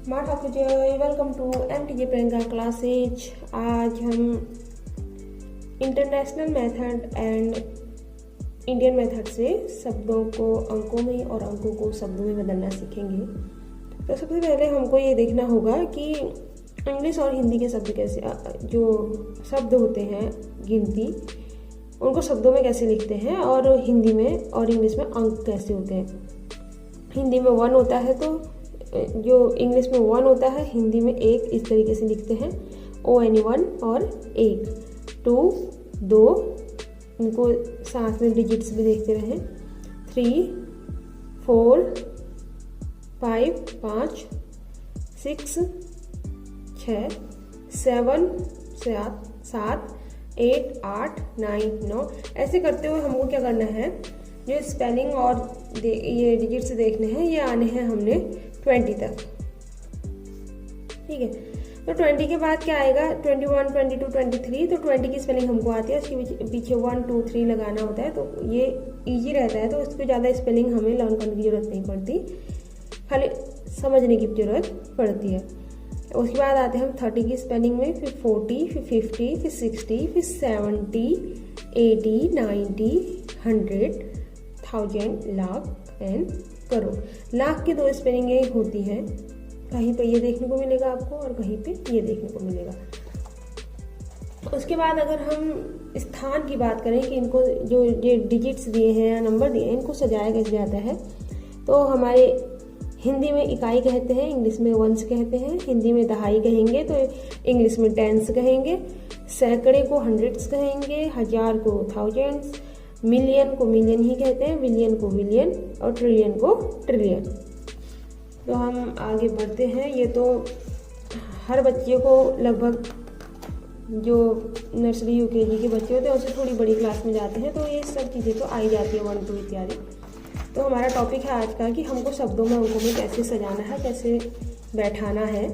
माँ ठाकुर जय, welcome to MTJ Priyanka classes. आज हम international method and Indian method से शब्दों को अंकों में और अंकों को शब्दों में बदलना सीखेंगे। तो सबसे पहले हमको ये देखना होगा कि इंग्लिश और हिंदी के शब्द कैसे, जो शब्द होते हैं गिनती, उनको शब्दों में कैसे लिखते हैं और हिंदी में और इंग्लिश में अंक कैसे होते हैं। हिंदी में 1 होता है तो जो इंग्लिश में 1 होता है, हिंदी में 1 इस तरीके से लिखते हैं ON1 और 1 2 2, इनको साथ में डिजिट्स भी देखते रहें 3 4 5 5 6 6 7 7 8 8 9 9। ऐसे करते हुए हमको क्या करना है, जो स्पेलिंग और ये डिजिट्स देखने हैं, ये आने हैं हमने 20 तक। ठीक है, तो 20 के बाद क्या आएगा 21 22 23। तो 20 की स्पेलिंग हमको आती है, उसके पीछे 1 2 3 लगाना होता है, तो ये इजी रहता है। तो इसको ज़्यादा स्पेलिंग हमें लर्न करने की ज़रूरत नहीं पड़ती, खाली समझने की ज़रूरत पड़ती है। उसके बाद आते हैं हम 30 की स्पेलिंग में, फिर 40 फिर 50 फिर 60 फिर 70 80 90 100 1000 लाख एंड करोड़। लाख की 2 स्पेलिंग ये होती है, कहीं पे ये देखने को मिलेगा आपको और कहीं पे ये देखने को मिलेगा। उसके बाद अगर हम स्थान की बात करें कि इनको जो ये डिजिट्स दिए हैं या नंबर दिए हैं, इनको सजाया कैसे जाता है, तो हमारे हिंदी में इकाई कहते हैं, इंग्लिश में वंस कहते हैं। हिंदी में दहाई कहेंगे तो इंग्लिश में टेंस कहेंगे। सैकड़े को हंड्रेड्स कहेंगे, 1000 को थाउजेंड्स, मिलियन को मिलियन ही कहते हैं, बिलियन को बिलियन और ट्रिलियन को ट्रिलियन। तो हम आगे बढ़ते हैं। ये तो हर बच्चे को लगभग, जो नर्सरी UKG के बच्चे होते हैं उससे थोड़ी बड़ी क्लास में जाते हैं, तो ये सब चीज़ें तो आई जाती है 1 2 इत्यादि। तो हमारा टॉपिक है आज का कि हमको शब्दों में अंकों में कैसे सजाना है, कैसे बैठाना है।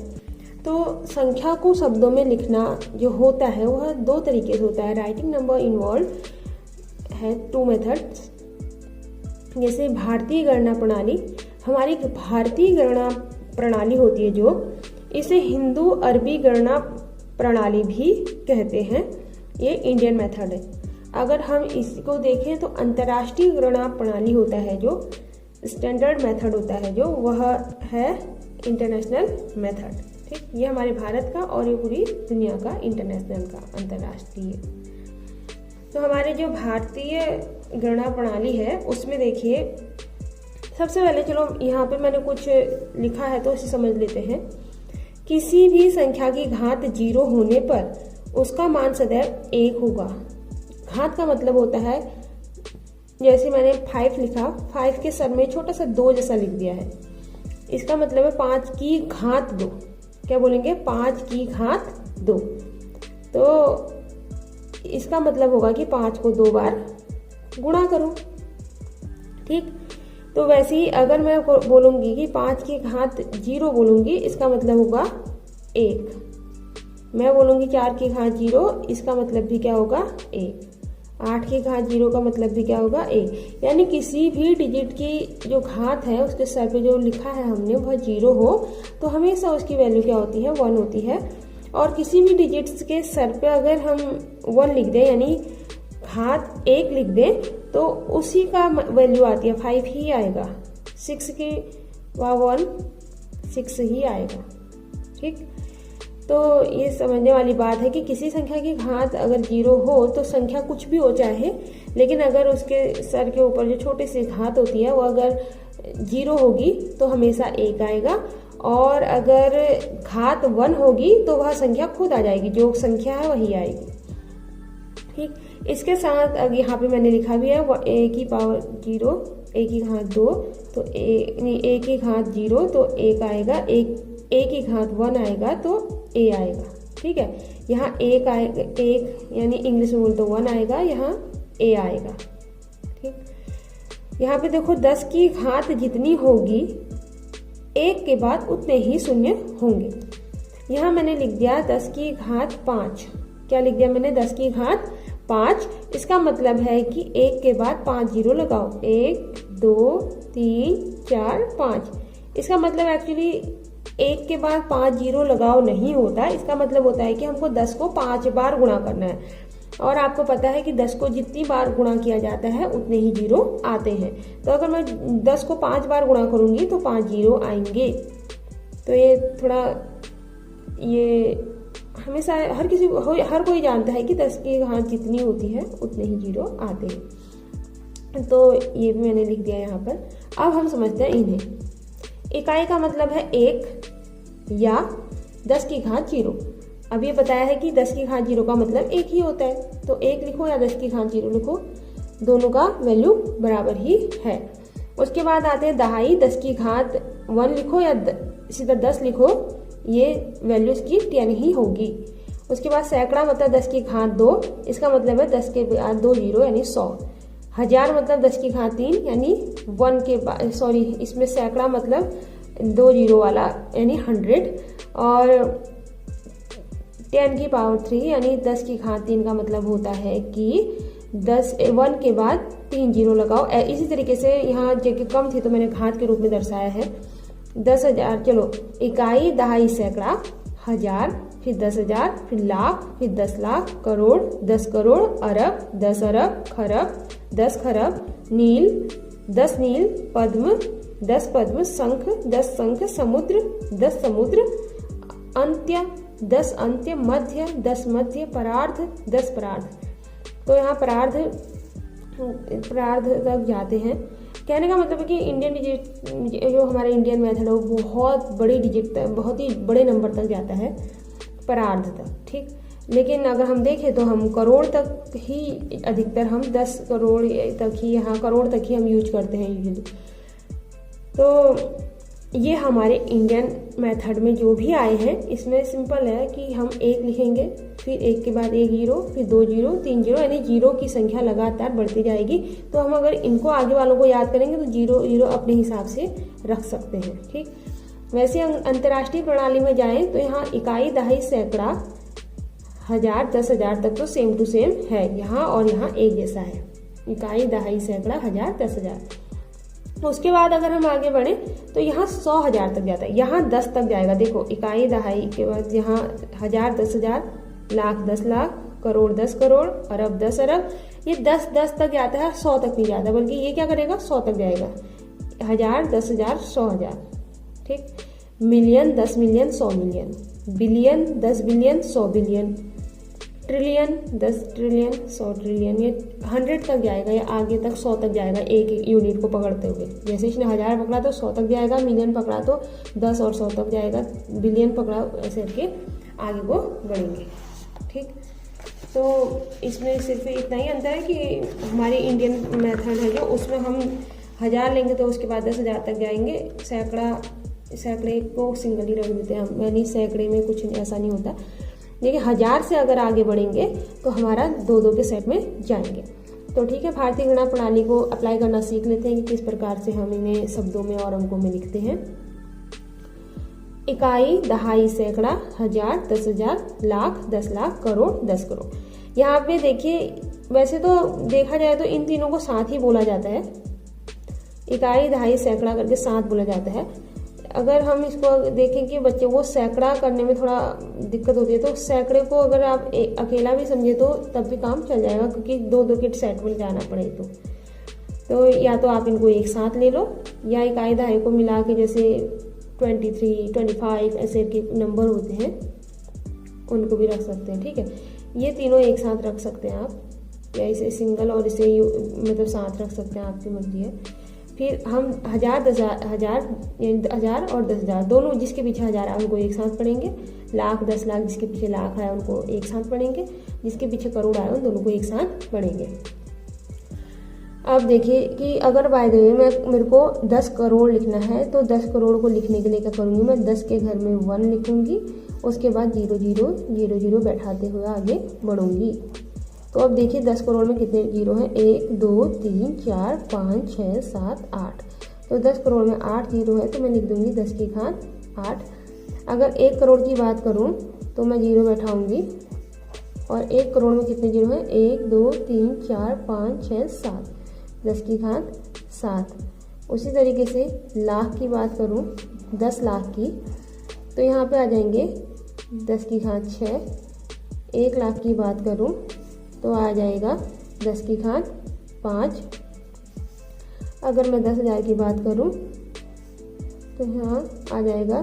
तो संख्या को शब्दों में लिखना जो होता है वह 2 तरीके से होता है। राइटिंग नंबर इन्वॉल्व है 2 मेथड्स। जैसे भारतीय गणना प्रणाली, हमारी भारतीय गणना प्रणाली होती है जो, इसे हिंदू अरबी गणना प्रणाली भी कहते हैं। ये इंडियन मेथड है। अगर हम इसको देखें तो अंतर्राष्ट्रीय गणना प्रणाली होता है, जो स्टैंडर्ड मेथड होता है, जो वह है इंटरनेशनल मेथड। ठीक, ये हमारे भारत का और ये पूरी दुनिया का इंटरनेशनल का अंतर्राष्ट्रीय। तो हमारे जो भारतीय गणना प्रणाली है उसमें देखिए, सबसे पहले चलो यहाँ पे मैंने कुछ लिखा है तो इसे समझ लेते हैं। किसी भी संख्या की घात 0 होने पर उसका मान सदैव 1 होगा। घात का मतलब होता है, जैसे मैंने 5 लिखा, 5 के सर में छोटा सा 2 जैसा लिख दिया है, इसका मतलब है 5 की घात 2। क्या बोलेंगे, 5 की घात 2। तो इसका मतलब होगा कि 5 को 2 बार गुणा करो। ठीक, तो वैसे ही अगर मैं बोलूंगी कि 5 की घात 0 बोलूंगी, इसका मतलब होगा 1। मैं बोलूंगी 4 की घात 0, इसका मतलब भी क्या होगा 1। 8 की घात 0 का मतलब भी क्या होगा 1। यानी किसी भी डिजिट की जो घात है उसके सर पे जो लिखा है हमने वह 0 हो तो हमेशा उसकी वैल्यू क्या होती है, 1 होती है। और किसी भी डिजिट्स के सर पे अगर हम 1 लिख दें, यानी घात 1 लिख दें, तो उसी का वैल्यू आती है 5 ही आएगा। 6 की 1 6 ही आएगा। ठीक, तो ये समझने वाली बात है कि किसी संख्या की घात अगर 0 हो तो संख्या कुछ भी हो चाहे, लेकिन अगर उसके सर के ऊपर जो छोटी सी घात होती है वो अगर 0 होगी तो हमेशा 1 आएगा, और अगर घात 1 होगी तो वह संख्या खुद आ जाएगी, जो संख्या है वही आएगी। ठीक, इसके साथ अब यहाँ पे मैंने लिखा भी है a की पावर 0, a की घात 2, तो a की घात 0 तो 1 आएगा, a की घात 1 आएगा तो a आएगा। ठीक है, यहाँ 1 आएगा, 1 यानी इंग्लिश में बोल तो 1 आएगा, यहाँ a आएगा। ठीक, यहाँ पे देखो 10 की घात जितनी होगी 1 के बाद उतने ही शून्य होंगे। यहाँ मैंने लिख दिया 10 की घात 5। क्या लिख दिया मैंने, 10 की घात 5। इसका मतलब है कि 1 के बाद 5 जीरो लगाओ, 1 2 3 4 5। इसका मतलब एक्चुअली 1 के बाद 5 जीरो लगाओ नहीं होता। इसका मतलब होता है कि हमको 10 को 5 बार गुणा करना है, और आपको पता है कि 10 को जितनी बार गुणा किया जाता है उतने ही जीरो आते हैं। तो अगर मैं 10 को 5 बार गुणा करूंगी तो 5 जीरो आएंगे। तो ये थोड़ा, ये हमेशा हर कोई जानता है कि 10 की घात जितनी होती है उतने ही जीरो आते हैं। तो ये भी मैंने लिख दिया यहाँ पर। अब हम समझते हैं इन्हें। इकाई का मतलब है 1 या 10 की घात 0। अब ये बताया है कि 10 की घात 0 का मतलब 1 ही होता है, तो 1 लिखो या 10 की घात 0 लिखो, दोनों का वैल्यू बराबर ही है। उसके बाद आते हैं दहाई। 10 की घात 1 लिखो या सीधा 10 लिखो, ये वैल्यू इसकी 10 ही होगी। उसके बाद सैकड़ा मतलब 10 की घात 2, इसका मतलब है 10 के बाद 2 जीरो यानी 100। हजार मतलब 10 की घात 3 यानी 1 के बाद, सॉरी इसमें सैकड़ा मतलब 2 जीरो वाला यानी 100, और 10 की पावर 3 यानी 10 की घात 3 का मतलब होता है कि 1 के बाद 3 जीरो लगाओ। इसी तरीके से यहाँ जगह कम थी तो मैंने घात के रूप में दर्शाया है। 10,000, चलो इकाई, दहाई, सैकड़ा, हजार, फिर 10,000, फिर लाख, फिर 10 लाख, करोड़, 10 करोड़, अरब, 10 अरब, खरब, 10 खरब, नील, 10 नील, पद्म, 10 पद्म, शंख, 10 शंख, समुद्र, 10 समुद्र, अंत्य, 10 अंत्य, मध्य, 10 मध्य, परार्ध, 10 परार्ध। तो यहाँ परार्ध तक जाते हैं। कहने का मतलब है कि इंडियन डिजिट, जो हमारा इंडियन मेथड है वो बहुत बड़ी डिजिट तक, बहुत ही बड़े नंबर तक जाता है, परार्ध तक, ठीक। लेकिन अगर हम देखें तो हम करोड़ तक ही अधिकतर, हम 10 करोड़ तक ही, यहाँ करोड़ तक ही हम यूज करते हैं यूजली। तो ये हमारे इंडियन मेथड में जो भी आए हैं, इसमें सिंपल है कि हम 1 लिखेंगे, फिर 1 के बाद 1 जीरो, फिर 2 जीरो, 3 जीरो, यानी जीरो की संख्या लगातार बढ़ती जाएगी। तो हम अगर इनको आगे वालों को याद करेंगे तो जीरो जीरो अपने हिसाब से रख सकते हैं, ठीक। वैसे अंतर्राष्ट्रीय प्रणाली में जाएं तो यहाँ इकाई, दहाई, सैकड़ा, हजार, 10,000 तक तो सेम टू सेम है यहाँ, और यहाँ एक जैसा है। इकाई, दहाई, सैकड़ा, हजार, 10,000। उसके बाद अगर हम आगे बढ़े तो यहाँ 100,000 तक जाता है, यहाँ 10 तक जाएगा। देखो इकाई, दहाई के बाद यहाँ हजार, 10,000, लाख, 10 लाख, करोड़, 10 करोड़, अरब, 10 अरब, ये 10 तक जाता है, 100 तक नहीं जाता, बल्कि ये क्या करेगा, 100 तक जाएगा। हजार, 10,000, 100,000, ठीक। Million, 10 million, 100 million, billion, 10 billion, 100 billion, trillion, 10 trillion, 100 trillion, ये 100 तक जाएगा या आगे तक 100 तक जाएगा, एक एक यूनिट को पकड़ते हुए। जैसे इसने 1000 पकड़ा तो 100 तक जाएगा, मिलियन पकड़ा तो 10 और 100 तक जाएगा, बिलियन पकड़ा, ऐसे करके आगे को बढ़ेंगे, ठीक। तो इसमें सिर्फ इतना ही अंतर है कि हमारी इंडियन मेथड है जो, उसमें हम 1000 लेंगे तो उसके बाद 10,000 तक जाएंगे। सैकड़े को सिंगल ही रख देते हैं हम, यानी सैकड़े में कुछ ऐसा नहीं होता। देखिए 1000 से अगर आगे बढ़ेंगे तो हमारा 2-2 के सेट में जाएंगे। तो ठीक है, भारतीय गणना प्रणाली को अप्लाई करना सीख लेते हैं कि किस प्रकार से हम इन्हें शब्दों में और अंकों में लिखते हैं। इकाई, दहाई, सैकड़ा, हजार, 10,000, लाख, 10 लाख, करोड़, 10 करोड़। यहाँ पे देखिए, वैसे तो देखा जाए तो इन तीनों को साथ ही बोला जाता है, इकाई, दहाई, सैकड़ा करके साथ बोला जाता है। अगर हम इसको देखें कि बच्चे को सैकड़ा करने में थोड़ा दिक्कत होती है, तो सैकड़े को अगर आप अकेला भी समझे तो तब भी काम चल जाएगा, क्योंकि 2-2 के सेट में जाना पड़े तो या तो आप इनको एक साथ ले लो, या इकाई, दहाई को मिला के जैसे 23, 25 ऐसे के नंबर होते हैं उनको भी रख सकते हैं, ठीक है। ये तीनों एक साथ रख सकते हैं आप, या इसे सिंगल और इसे मतलब साथ रख सकते हैं, आपकी मर्जी है। फिर हम 1000 और 10,000 दोनों, जिसके पीछे 1000 है उनको एक साथ पढ़ेंगे। लाख, 10 लाख, जिसके पीछे लाख आया उनको एक साथ पढ़ेंगे। जिसके पीछे करोड़ आया उन दोनों को एक साथ पढ़ेंगे। अब देखिए कि अगर बाय द वे मेरे को 10 करोड़ लिखना है, तो 10 करोड़ को लिखने के लिए क्या करूँगी, मैं 10 के घर में 1 लिखूंगी, उसके बाद 0 0 0 0 बैठाते हुए आगे बढ़ूंगी। तो अब देखिए 10 करोड़ में कितने जीरो हैं, 1 2 3 4 5 6 7 8। तो 10 करोड़ में 8 जीरो है, तो मैं लिख दूंगी 10 की घात 8। अगर 1 करोड़ की बात करूं तो मैं जीरो बैठाऊंगी, और 1 करोड़ में कितने जीरो हैं, 1 2 3 4 5 6 7, 10 की घात 7। उसी तरीके से लाख की बात करूं, 10 लाख की, तो यहाँ पे आ जाएंगे 10 की घात 6। 1 लाख की बात करूँ तो आ जाएगा 10 की घात 5। अगर मैं 10,000 की बात करूँ तो यहाँ आ जाएगा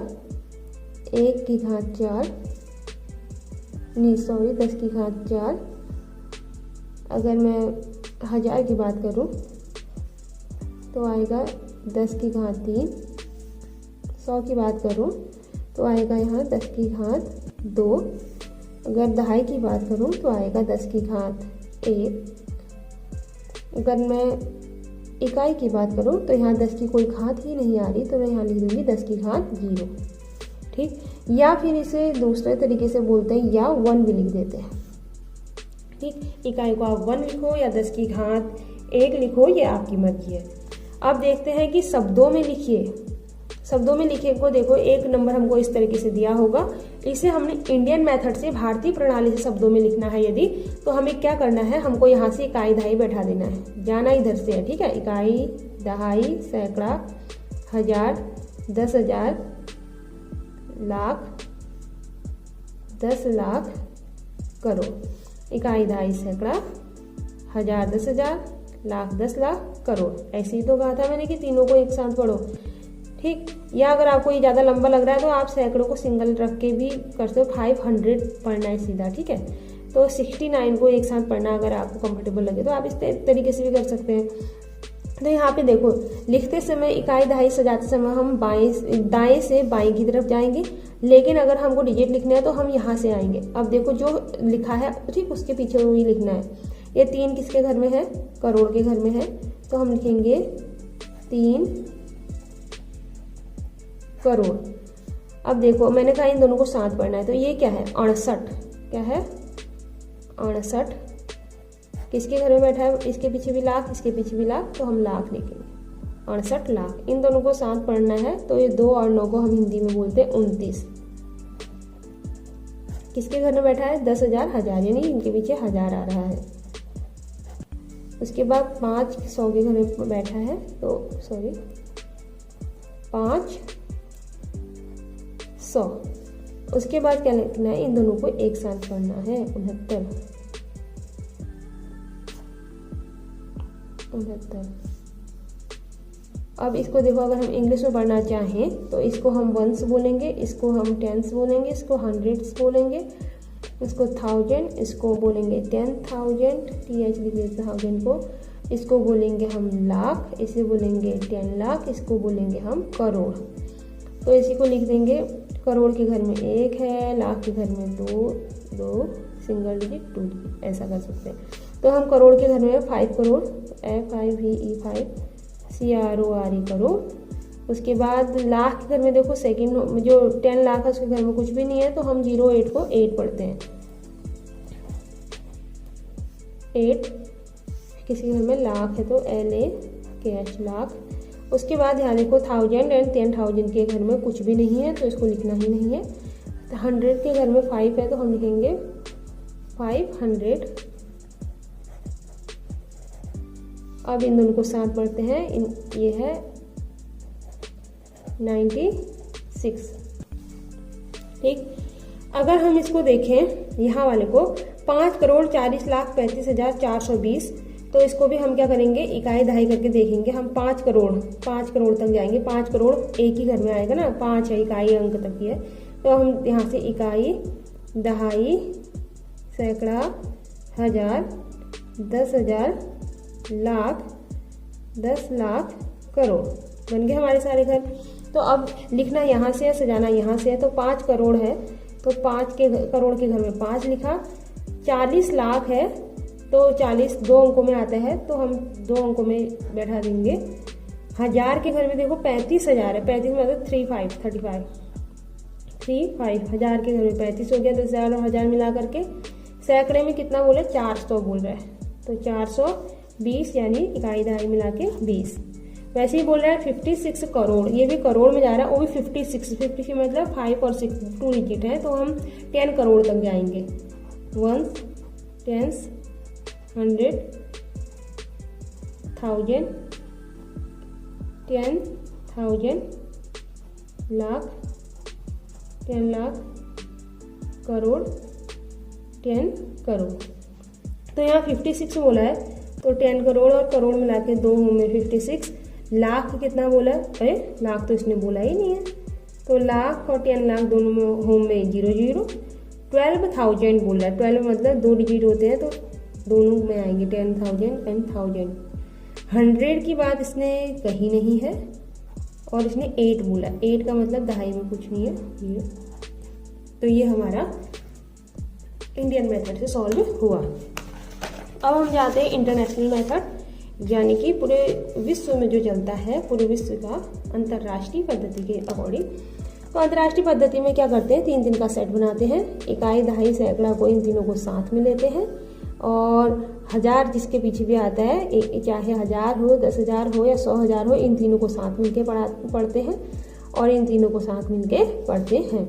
1 की घात 4, नहीं सॉरी 10 की घात 4। अगर मैं 1000 की बात करूँ तो आएगा 10 की घात 3। 100 की बात करूँ तो आएगा यहाँ 10 की घात 2। अगर दहाई की बात करूँ तो आएगा 10 की घात 1। अगर मैं इकाई की बात करूँ तो यहाँ 10 की कोई घात ही नहीं आ रही, तो मैं यहाँ लिख दूँगी 10 की घात 0। ठीक, या फिर इसे दूसरे तरीके से बोलते हैं या 1 भी लिख देते हैं। ठीक, इकाई को आप 1 लिखो या 10 की घात 1 लिखो, ये आपकी मर्जी है। अब देखते हैं कि शब्दों में लिखिए। शब्दों में लिखे को देखो, एक नंबर हमको इस तरीके से दिया होगा। इसे हमने इंडियन मेथड से, भारतीय प्रणाली से शब्दों में लिखना है यदि, तो हमें क्या करना है, हमको यहाँ से इकाई दहाई बैठा देना है। जाना इधर से है, ठीक है। इकाई, दहाई, सैकड़ा, हजार, 10,000, लाख, 10 लाख, करोड़। इकाई, दहाई, सैकड़ा, हजार, 10,000, लाख, 10 लाख, करोड़। ऐसे ही तो कहा था मैंने कि तीनों को एक साथ पढ़ो। ठीक, या अगर आपको ये ज़्यादा लंबा लग रहा है तो आप सैकड़ों को सिंगल रख के भी कर सकते हो। 500 पढ़ना है सीधा, ठीक है। तो 69 को एक साथ पढ़ना अगर आपको कंफर्टेबल लगे तो आप इस तरीके से भी कर सकते हैं। तो यहाँ पे देखो, लिखते समय इकाई दहाई सजाते समय हम दाएं से बाएं की तरफ जाएंगे, लेकिन अगर हमको डिजिट लिखना है तो हम यहाँ से आएंगे। अब देखो जो लिखा है ठीक उसके पीछे वही लिखना है। ये 3 किसके घर में है, करोड़ के घर में है, तो हम लिखेंगे 3 करोड़। अब देखो मैंने कहा इन दोनों को साथ पढ़ना है, तो ये क्या है, 68। क्या है, 68। किसके घर में बैठा है, इसके पीछे भी लाख, इसके पीछे भी लाख, तो हम लाख लिखेंगे। 68 लाख। इन दोनों को साथ पढ़ना है, तो ये 2 और 9 को हम हिंदी में बोलते हैं 29। किसके घर में बैठा है, 10,000, हजार, यानी इनके पीछे हजार आ रहा है। उसके बाद 5 100 के घर में बैठा है, तो सॉरी 5 100। उसके बाद क्या लिखना है, इन दोनों को एक साथ पढ़ना है, 69। अब इसको देखो, अगर हम इंग्लिश में पढ़ना चाहें तो इसको हम वंस बोलेंगे, इसको हम टेंस बोलेंगे, इसको हंड्रेड्स बोलेंगे, इसको थाउजेंड, इसको बोलेंगे 10,000, TH लिख देते हैं थाउजेंड को। इसको बोलेंगे हम लाख, इसे बोलेंगे 10 लाख, इसको बोलेंगे हम करोड़। तो इसी को लिख देंगे, करोड़ के घर में 1 है, लाख के घर में 2 सिंगल डिजिट 2 डिजिट, ऐसा कर सकते हैं। तो हम करोड़ के घर में 5 करोड़, FIVE 5, CRORE करोड़। उसके बाद लाख के घर में देखो सेकंड जो 10 लाख है उसके घर में कुछ भी नहीं है, तो हम 08 को 8 पढ़ते हैं। 8 किसी घर में लाख है तो LA कैश लाख। उसके बाद यहाँ देखो 1000 एंड 10,000 के घर में कुछ भी नहीं है, तो इसको लिखना ही नहीं है। 100 के घर में 5 है, तो हम लिखेंगे 500। अब इन दोनों को साथ पढ़ते हैं, ये है 96। ठीक, अगर हम इसको देखें यहाँ वाले को 5 करोड़ 40 लाख 35,420, तो इसको भी हम क्या करेंगे, इकाई दहाई करके देखेंगे। हम 5 करोड़ तक जाएंगे। 5 करोड़ एक ही घर में आएगा ना, 5 है इकाई अंक तक की है, तो हम यहाँ से इकाई, दहाई, सैकड़ा, हजार, 10,000, लाख, 10 लाख, करोड़, बन गए हमारे सारे घर। तो अब लिखना यहाँ से है, सजाना यहाँ से है। तो 5 करोड़ है, तो 5 करोड़ के घर में 5 लिखा। 40 लाख है, तो 40 2 अंकों में आता है, तो हम 2 अंकों में बैठा देंगे। हजार के घर में देखो 35,000 है, 35 मतलब 35 हजार के घर में 35 हो गया, 10,000 और हजार मिला करके। सैकड़े में कितना बोले, 400 बोल रहा है, तो 420 यानी इकाई दहाई मिला के 20। वैसे ही बोल रहा है 56 करोड़, ये भी करोड़ में जा रहा है, वो भी 56 मतलब 5 और 6 2 डिजिट है, तो हम 10 करोड़ तक जाएंगे। 1 10 100 1000 10,000 लाख 10 लाख करोड़ 10 करोड़। तो यहाँ 56 बोला है, तो 10 करोड़ और करोड़ मिला के 2 होम में 56। लाख कितना बोला है? अरे लाख तो इसने बोला ही नहीं है, तो लाख और 10 लाख दोनों में होम में 0 0। 12,000 बोल रहा है, 12 मतलब 2 डिजिट होते हैं तो दोनों में आएंगे 10,000 एंड 1000। 100 की बात इसने कही नहीं है और इसने 8 बोला, 8 का मतलब दहाई में कुछ नहीं है, 0। तो ये हमारा इंडियन मेथड से सॉल्व हुआ। अब हम जाते हैं इंटरनेशनल मेथड, यानी कि पूरे विश्व में जो चलता है, पूरे विश्व का अंतर्राष्ट्रीय पद्धति के अकॉर्डिंग। तो अंतर्राष्ट्रीय पद्धति में क्या करते हैं, 3 दिन का सेट बनाते हैं, इकाई, दहाई, सैकड़ा को, इन तीनों को साथ में लेते हैं और 1000 जिसके पीछे भी आता है, चाहे 1000 हो, 10,000 हो या 100,000 हो, इन तीनों को साथ मिलके पढ़ते हैं और इन तीनों को साथ मिलके पढ़ते हैं।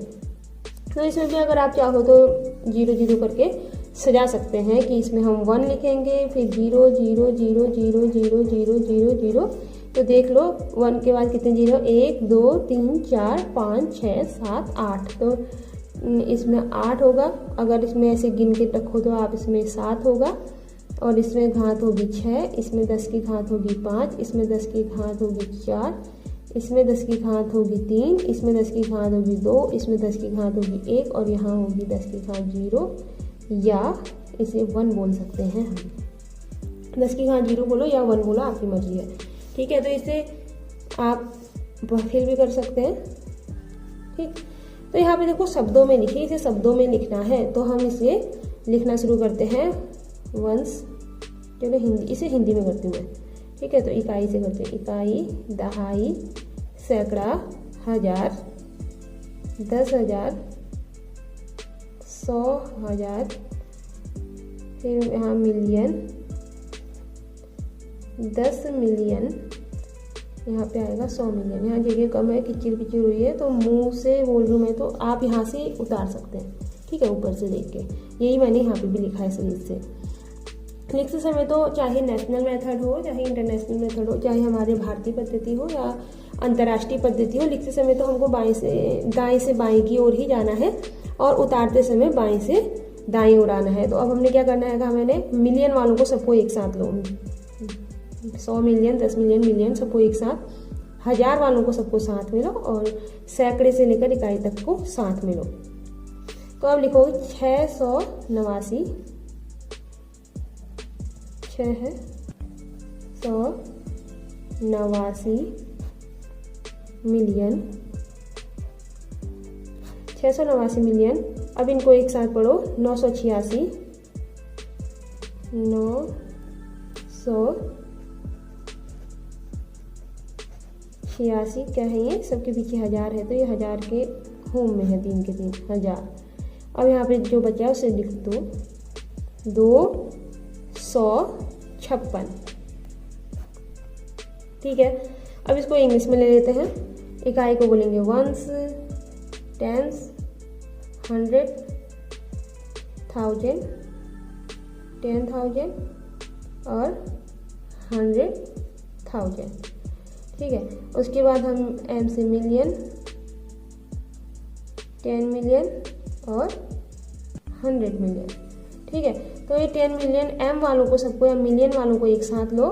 तो इसमें भी अगर आप चाहो तो 0 0 करके सजा सकते हैं कि इसमें हम 1 लिखेंगे, फिर 0 0 0 0 0 0 0 0। तो देख लो 1 के बाद कितने 0, 1 2 3 4 5 6 7 8। तो इसमें 8 होगा, अगर इसमें ऐसे गिन के रखो तो आप इसमें 7 होगा और इसमें घात होगी 6, इसमें 10 की घात होगी 5, इसमें 10 की घात होगी 4, इसमें 10 की घात होगी 3, इसमें 10 की घात होगी 2, इसमें 10 की घात होगी 1 और यहाँ होगी 10 की घात 0, या इसे 1 बोल सकते हैं हम। 10 की घात 0 बोलो या 1 बोलो, आपकी मर्जी है, ठीक है। तो इसे आप फिर भी कर सकते हैं, ठीक। तो यहाँ पे देखो शब्दों में लिखे, इसे शब्दों में लिखना है तो हम इसे लिखना शुरू करते हैं वंस, चलो हिंदी, इसे हिंदी में करती हूँ मैं, ठीक है। तो इकाई से करते हैं, इकाई, दहाई, सैकड़ा, 1000, 10,000, 100,000, फिर यहाँ मिलियन, 10 मिलियन, यहाँ पे आएगा 100 मिलियन। यहाँ जगह कम है, किचिर पिचिर हुई है तो मुंह से बोल रही हूँ मैं, तो आप यहाँ से उतार सकते हैं, ठीक है, ऊपर से देख के। यही मैंने यहाँ पे भी लिखा है सही से। लिखते समय तो चाहे नेशनल मेथड हो, चाहे इंटरनेशनल मेथड हो, चाहे हमारे भारतीय पद्धति हो या अंतर्राष्ट्रीय पद्धति हो, लिखते समय तो हमको दाएं से बाएं की ओर ही जाना है और उतारते समय बाएं से दाएं ओर आना है। तो अब हमने क्या करना है, कहा मैंने मिलियन वालों को सबको एक साथ लो, 100 मिलियन, 10 मिलियन, मिलियन सबको एक साथ, 1000 वालों को सबको साथ में लो और सैकड़े से लेकर इकाई तक को साथ में लो। तो अब लिखो 689, 689 मिलियन, 689 मिलियन। अब इनको एक साथ पढ़ो, 986, 986, क्या है ये, सबके पीछे 1000 है तो ये 1000 के होम में है, 3 के 3 1000। अब यहाँ पे जो बचा है उसे लिख दो, 256, ठीक है। अब इसको इंग्लिश में ले लेते हैं, इकाई को बोलेंगे वंस, टेंस, 100, 1000, 10,000 और 100,000, ठीक है। उसके बाद हम एम से मिलियन, 10 मिलियन और 100 मिलियन, ठीक है। तो ये 10 मिलियन एम वालों को सबको या मिलियन वालों को एक साथ लो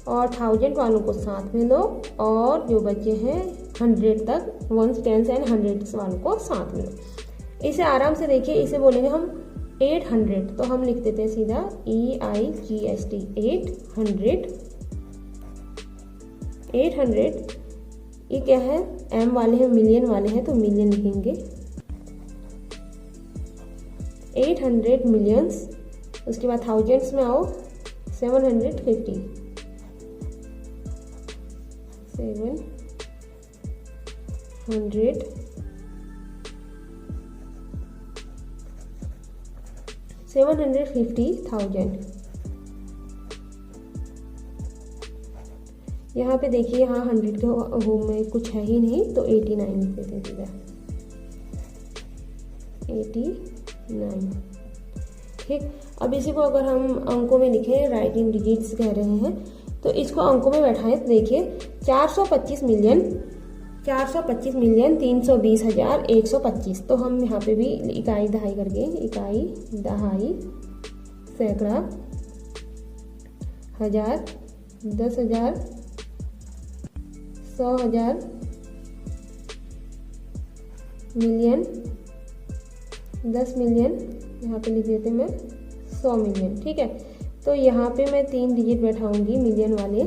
और 1000 वालों को साथ में लो और जो बचे हैं 100 तक, 1s 10s एंड 100s वालों को साथ में लो। इसे आराम से देखिए, इसे बोलेंगे हम 800, तो हम लिख देते हैं सीधा EIGST 800। 800 ये क्या है, एम वाले हैं, मिलियन वाले हैं तो मिलियन लिखेंगे, 800 मिलियंस। उसके बाद थाउजेंड्स में आओ, 750, 750,000। यहाँ पे देखिए, यहाँ 100 के होम में कुछ है ही नहीं तो 89 लिख देते हैं सीधा, 89, ठीक। अब इसी को अगर हम अंकों में लिखें, राइट इन डिजिट्स कह रहे हैं, तो इसको अंकों में बैठाएं तो देखिए 425 मिलियन 425,320,125। तो हम यहाँ पे भी इकाई दहाई करके, इकाई दहाई सैकड़ा हजार 10,000 100,000 मिलियन 10 मिलियन, यहाँ पे लिख देते मैं 100 मिलियन। ठीक है, तो यहाँ पे मैं 3 डिजिट बैठाऊंगी मिलियन वाले,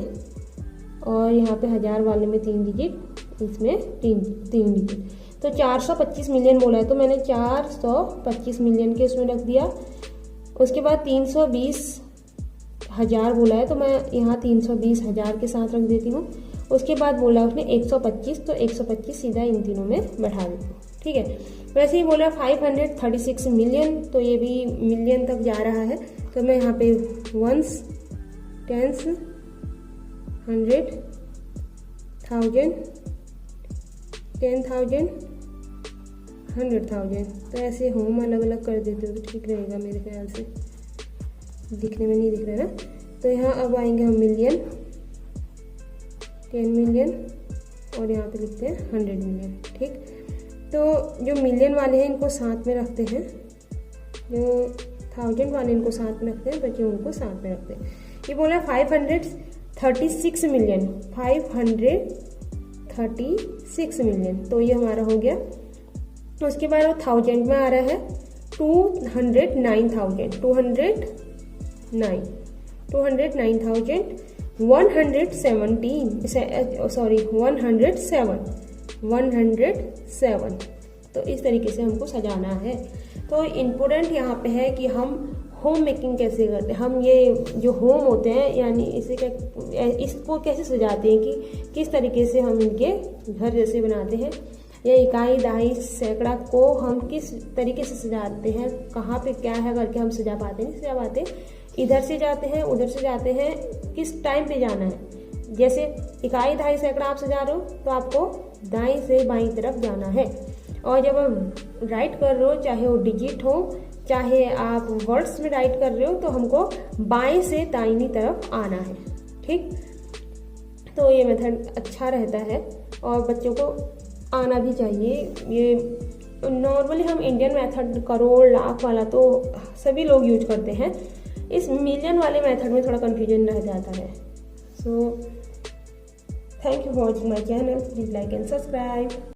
और यहाँ पे हजार वाले में 3 डिजिट, इसमें 3 डिजिट। तो 425 मिलियन बोला है तो मैंने 425 मिलियन के उसमें रख दिया। उसके बाद 320,000 बोला है तो मैं यहाँ 320,000 के साथ रख देती हूँ। उसके बाद बोला उसने 125, तो 125 सीधा इन तीनों में बैठा देती हूँ। ठीक है, वैसे ही बोला 536 मिलियन, तो ये भी मिलियन तक जा रहा है, तो मैं यहाँ पे वंस, टेंस, 100, 1000, 10,000, 100,000, तो ऐसे होम अलग अलग कर देते हो तो ठीक रहेगा मेरे ख्याल से, दिखने में नहीं दिख रहा है ना। तो यहाँ अब आएंगे हम मिलियन, 10 मिलियन, और यहाँ पे लिखते हैं 100 मिलियन। ठीक, तो जो मिलियन वाले हैं इनको साथ में रखते हैं, जो 1000 वाले इनको साथ में रखते हैं, बच्चों उनको साथ में रखते हैं। ये बोला 536 मिलियन, 536 मिलियन, तो ये हमारा हो गया। उसके बाद वो 1000 में आ रहा है 209,000, 107। तो इस तरीके से हमको सजाना है। तो इम्पोर्टेंट यहाँ पे है कि हम होम मेकिंग कैसे करते हैं, हम ये जो होम होते हैं यानी इसको कैसे सजाते हैं, कि किस तरीके से हम इनके घर जैसे बनाते हैं, या इकाई दहाई सैकड़ा को हम किस तरीके से सजाते हैं, कहाँ पे क्या है करके हम सजा पाते नहीं सजा पाते, इधर से जाते हैं उधर से जाते हैं, किस टाइम पे जाना है। जैसे इकाई दहाई सैकड़ा आप सजा रहे हो तो आपको दाएं से बाईं तरफ जाना है, और जब आप राइट कर रहे हो, चाहे वो डिजिट हो चाहे आप वर्ड्स में राइट कर रहे हो, तो हमको बाएं से दाहिनी तरफ आना है। ठीक, तो ये मेथड अच्छा रहता है और बच्चों को आना भी चाहिए। ये नॉर्मली हम इंडियन मेथड करोड़ लाख वाला तो सभी लोग यूज करते हैं, इस मिलियन वाले मेथड में थोड़ा कंफ्यूजन रह जाता है। So thank you for watching my channel, please like and subscribe.